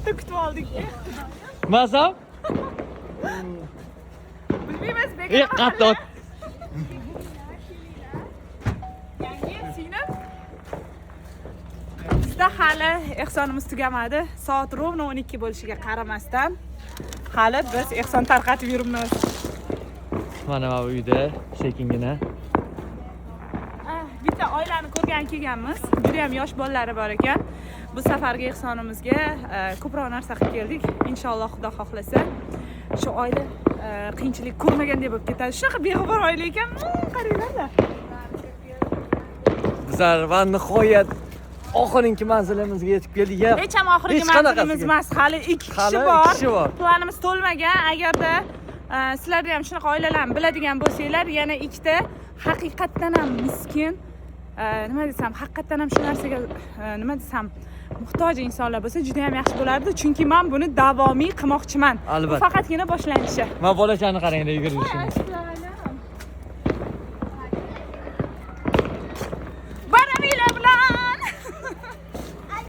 katta kutib oldik. Mazam? Bilmaymiz, Qatta. Yangi sinib. Bizda hali ehsonimiz tugamadi. Soat rovno 12 bo'lishiga qaramasdan hali biz ehson tarqatib yuribmiz. Mana bu uyda sekingina. Bitta oilani ko'rgan kelganmiz. Juda ham yosh bolalari bor ekan. Bu safargi ehsonimizga ko'proq narsa qilib keldik. Inshaalloh Xudo xohlasa shu oila qiyinchilik ko'rmagandek bo'lib ketadi. Shunaqa beg'ubor oila ekan. Qaranglar. Bizlar va nihoyat oxirgi manzilimizga yetib keldik. Hech ham oxirgi manzilimiz emas. Hali 2 kishi bor. Planimiz to'lmagan. Agarda sizlarda ham shunaqa oilalarni biladigan bo'lsanglar, yana ikkita haqiqatdan ham miskin, nima desam, haqiqatdan ham shu narsaga nima desam, muhtoj insonlar bo'lsa juda ham yaxshi bo'lardi, chunki men buni davomiy qilmoqchiman. Bu faqatgina boshlanishi. Men bolachani qaranglar yugurishini.